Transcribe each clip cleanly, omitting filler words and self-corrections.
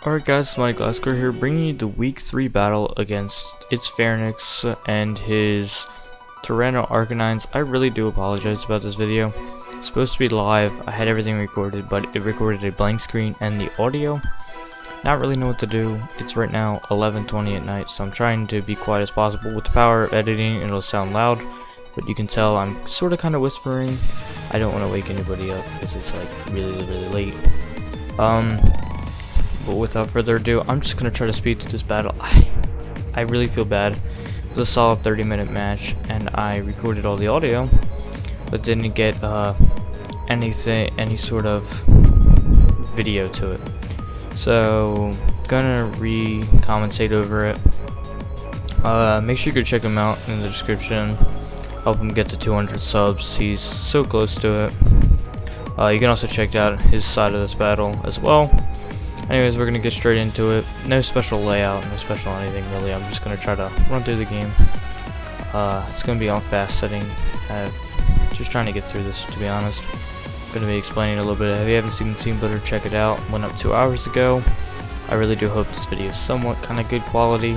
Alright guys, it's York Gliscors here, bringing you the week 3 battle against its Pharynx and his Toronto Arcanines. I really do apologize about this video. It's supposed to be live, I had everything recorded, but it recorded a blank screen and the audio. Not really know what to do. It's right now 11:20 at night, so I'm trying to be quiet as possible. With the power of editing, it'll sound loud, but you can tell I'm sort of kind of whispering. I don't want to wake anybody up because it's like really late. But without further ado, I'm just going to try to speed through this battle. I really feel bad. It was a solid 30-minute match, and I recorded all the audio, but didn't get any sort of video to it. So, gonna re-commentate over it. Make sure you go check him out in the description. Help him get to 200 subs. He's so close to it. You can also check out his side of this battle as well. Anyways, we're gonna get straight into it. No special layout, no special anything really. I'm just gonna try to run through the game. It's gonna be on fast setting. Just trying to get through this, to be honest. Gonna be explaining a little bit. If you haven't seen Team Builder, check it out. Went up 2 hours ago. I really do hope this video is somewhat kind of good quality.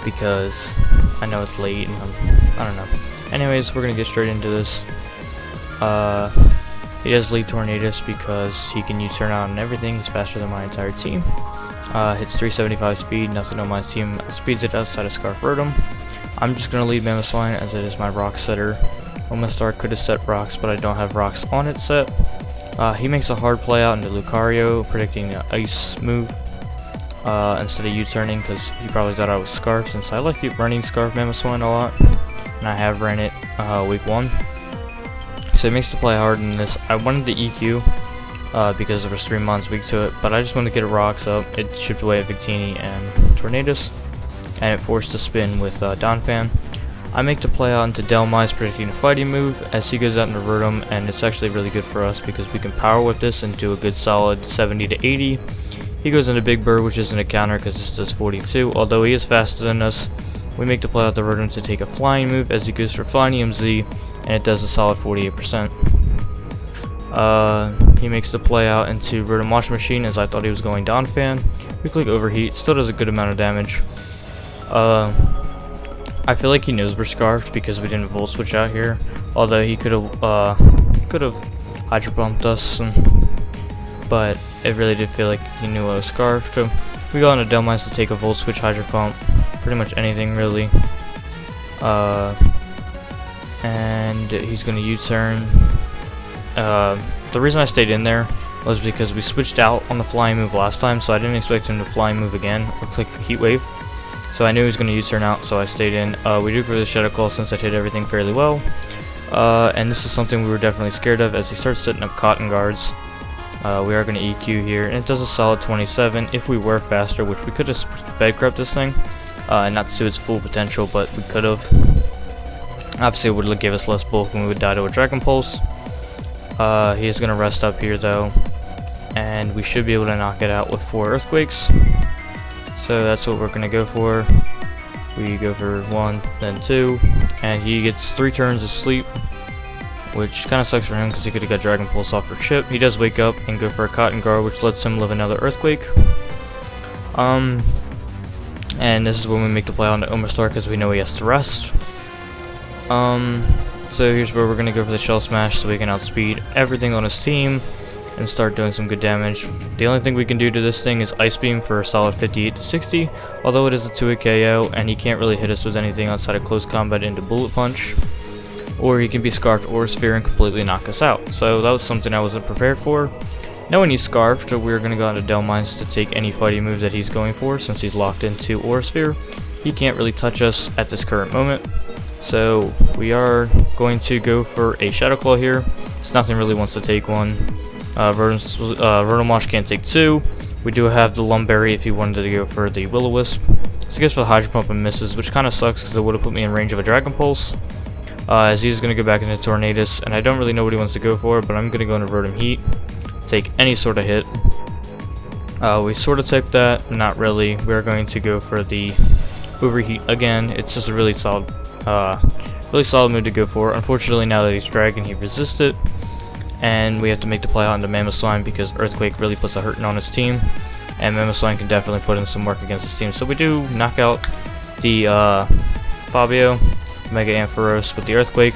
Because I know it's late and I don't know. Anyways, we're gonna get straight into this. He does lead Tornadus because he can U-turn out and everything. He's faster than my entire team. Hits 375 speed. Nothing on my team speeds it outside of Scarf Rotom. I'm just going to lead Mammoth Swine as it is my rock setter. Star could have set rocks, but I don't have rocks on it set. He makes a hard play out into Lucario, predicting the ice move instead of U-turning because he probably thought I was Scarf, since I like running Scarf Mammoth Swine a lot. And I have ran it week 1. So it makes the play hard in this. I wanted the EQ because there was 3 months weak to it, but I just wanted to get rocks up. It chipped away at Victini and Tornadus, and it forced a spin with Donphan. I make the play out into Delmise, predicting a fighting move as he goes out into Rotom, and it's actually really good for us because we can power whip this and do a good solid 70 to 80. He goes into Big Bird, which isn't a counter because this does 42, although he is faster than us. We make the play out the Rotom to take a flying move as he goes for Flying EMZ, and it does a solid 48%. He makes the play out into Rotom Washing Machine as I thought he was going Donphan. We click Overheat, still does a good amount of damage. I feel like he knows we're Scarfed because we didn't Volt Switch out here, although he could have Hydro Pumped us, but it really did feel like he knew I was Scarfed. So we got into Delmise to take a Volt Switch, Hydro Pump. Pretty much anything really, and he's gonna U-turn. The reason I stayed in there was because we switched out on the flying move last time, so I didn't expect him to flying move again or click Heat Wave, so I knew he was gonna U-turn out, so I stayed in. We do go for the Shadow Claw since it hit everything fairly well, and this is something we were definitely scared of as he starts setting up Cotton Guards. We are gonna EQ here, and it does a solid 27. If we were faster, which we could have bed crept this thing. Not to its full potential, but we could have. Obviously, it would give us less bulk and we would die to a Dragon Pulse. He is going to rest up here though, and we should be able to knock it out with 4 Earthquakes. So that's what we're going to go for. We go for 1, then 2, and he gets 3 turns of sleep, which kind of sucks for him because he could have got Dragon Pulse off for Chip. He does wake up and go for a Cotton Guard, which lets him live another Earthquake. And this is when we make the play on the Omastar because we know he has to rest. So here's where we're going to go for the Shell Smash so we can outspeed everything on his team and start doing some good damage. The only thing we can do to this thing is Ice Beam for a solid 58 to 60, although it is a 2-hit KO and he can't really hit us with anything outside of close combat into Bullet Punch. Or he can be Scarfed or Sphere and completely knock us out. So that was something I wasn't prepared for. Knowing he's Scarfed, we're going to go into Delmise to take any fighting move that he's going for since he's locked into Aura Sphere. He can't really touch us at this current moment. So we are going to go for a Shadow Claw here. Nothing really wants to take one. Rotom Wash can't take 2. We do have the Lumberry if he wanted to go for the Will-O-Wisp. So he goes for the Hydro Pump and misses, which kind of sucks because it would have put me in range of a Dragon Pulse. As he's going to go back into Tornadus, and I don't really know what he wants to go for, but I'm going to go into Rotom Heat. Take any sort of hit. We sort of took that, not really. We're going to go for the Overheat again. It's just a really solid move to go for. Unfortunately, now that he's Dragon, he resists it, and we have to make the play out into Mammoth because Earthquake really puts a hurting on his team, and Mammoth can definitely put in some work against his team. So we do knock out the Fabio, Mega Ampharos with the Earthquake.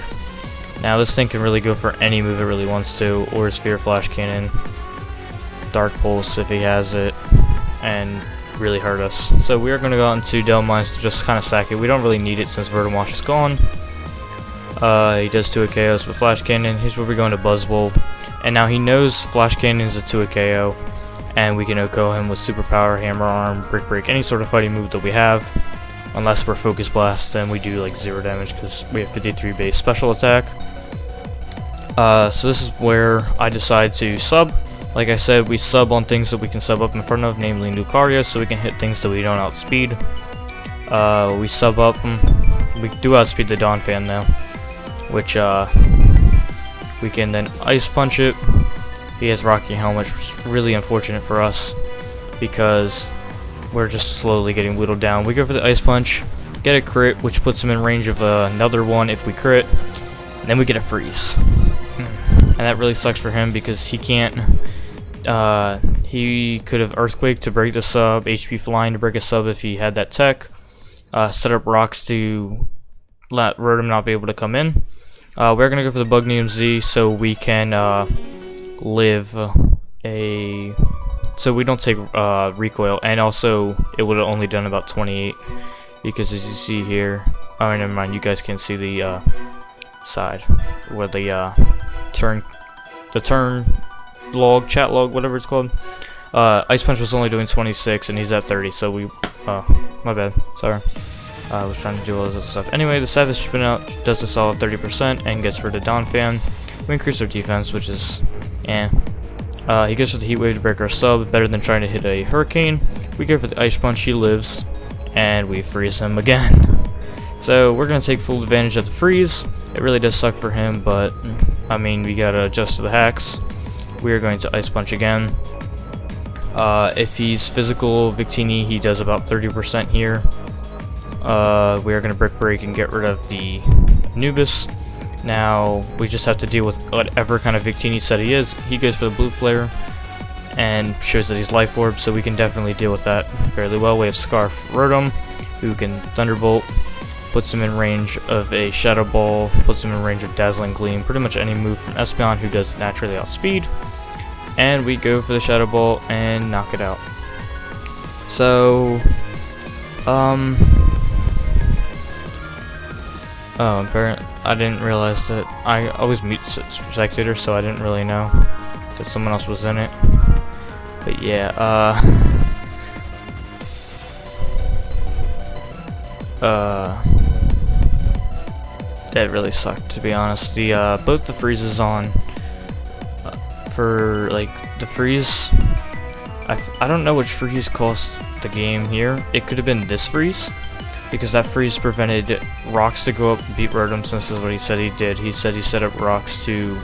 Now this thing can really go for any move it really wants to, or Sphere, Flash Cannon, Dark Pulse if he has it, and really hurt us. So we are going to go out into Delta Mines to just kind of sack it. We don't really need it since Verdant Wash is gone. He does 2 KOs with Flash Cannon. Here's where we're going to Buzzwole, and now he knows Flash Cannon is a 2 KO, and we can OHKO him with Superpower, Hammer Arm, Brick Break, any sort of fighting move that we have. Unless we're Focus Blast, then we do like 0 damage because we have 53 base special attack. So this is where I decide to sub. Like I said, we sub on things that we can sub up in front of, namely Lucario, so we can hit things that we don't outspeed. We sub up, we do outspeed the Donphan now, which we can then Ice Punch it. He has Rocky Helmet, which is really unfortunate for us because we're just slowly getting whittled down. We go for the Ice Punch, get a crit, which puts him in range of another one if we crit, and then we get a freeze. And that really sucks for him because he can't, he could have Earthquake to break the sub, HP Flying to break a sub if he had that tech, set up rocks to let Rotom not be able to come in. We're going to go for the Bugnium Z so we can live so we don't take recoil, and also it would have only done about 28 because as you see here, oh never mind, you guys can see the side where the turn log, chat log, whatever it's called. Ice Punch was only doing 26 and he's at 30, so we my bad, sorry. I was trying to do all this other stuff. Anyway, the Savage Spin Out does a solid 30% and gets rid of Donphan. We increase our defense, which is he goes for the Heat Wave to break our sub, better than trying to hit a Hurricane. We go for the Ice Punch, he lives, and we freeze him again. So we're going to take full advantage of the freeze. It really does suck for him, but I mean, we gotta adjust to the hacks. We are going to Ice Punch again. If he's physical Victini, he does about 30% here. We are going to Brick Break and get rid of the Anubis. Now we just have to deal with whatever kind of Victini set he is. He goes for the Blue Flare and shows that he's Life Orb, so we can definitely deal with that fairly well. We have Scarf Rotom, who can Thunderbolt, puts him in range of a Shadow Ball, puts him in range of Dazzling Gleam, pretty much any move from Espeon who does naturally outspeed. And we go for the Shadow Ball and knock it out. So, oh, apparently, I didn't realize that I always mute spectator, so I didn't really know that someone else was in it. But yeah, that really sucked, to be honest. The both the freezes on for like the freeze. I don't know which freeze cost the game here. It could have been this freeze, because that freeze prevented rocks to go up and beat Rotom, since this is what he said he did. He said he set up rocks to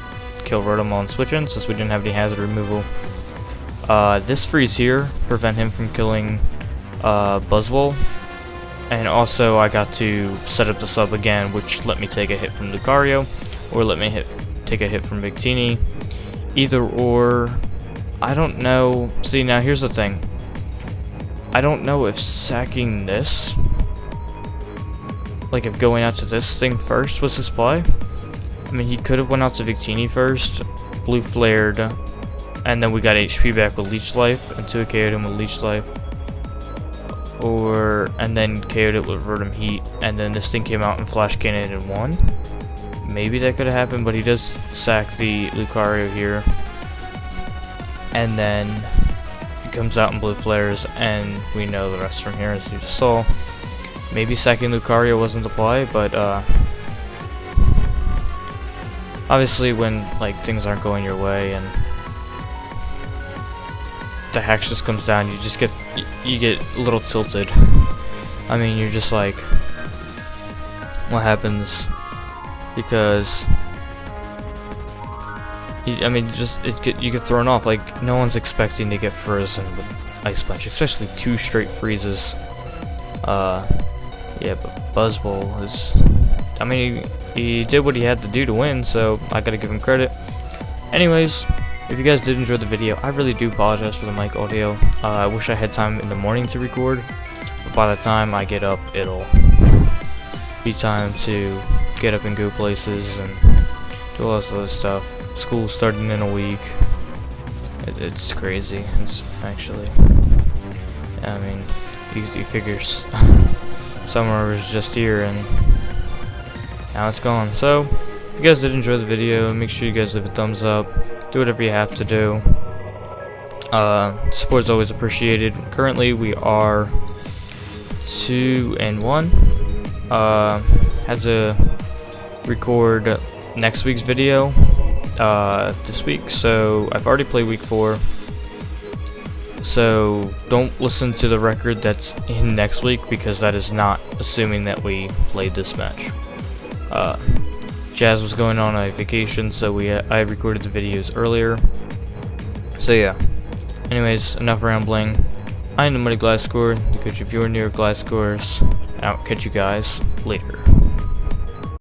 kill Rotom on switch-in, since we didn't have any hazard removal. This freeze here prevent him from killing Buzzwole, and also I got to set up the sub again, which let me take a hit from Lucario, or let me take a hit from Victini. Either or, I don't know. See, now here's the thing. I don't know if sacking this, like if going out to this thing first was his play. I mean, he could have went out to Victini first, Blue Flared, and then we got HP back with Leech Life, and 2KO'd him with Leech Life. And then KO'd it with Rotom Heat, and then this thing came out and Flash Cannon and won. Maybe that could have happened, but he does sack the Lucario here. And then he comes out in Blue Flares, and we know the rest from here, as you just saw. Maybe sacking Lucario wasn't the play, but obviously when like things aren't going your way and the hacks just comes down, you get a little tilted. I mean, you're just like, what happens? Because you get thrown off. Like, no one's expecting to get frozen with Ice Punch, especially 2 straight freezes. Yeah, but Buzzwole is, I mean, he did what he had to do to win, so I gotta give him credit. Anyways, if you guys did enjoy the video, I really do apologize for the mic audio. I wish I had time in the morning to record, but by the time I get up, it'll be time to get up and go places and do all this other stuff. School's starting in a week. It's crazy. It's actually, I mean, you figure summer was just here and now it's gone. So, if you guys did enjoy the video, make sure you guys leave a thumbs up. Do whatever you have to do. Support is always appreciated. Currently, we are 2-1. Had to record next week's video this week, so I've already played week 4. So don't listen to the record that's in next week, because that is not assuming that we played this match. Jazz was going on a vacation, so I recorded the videos earlier. So yeah. Anyways, enough rambling. I am the Muddy Gliscor, the coach of your New York Gliscors, and I'll catch you guys later.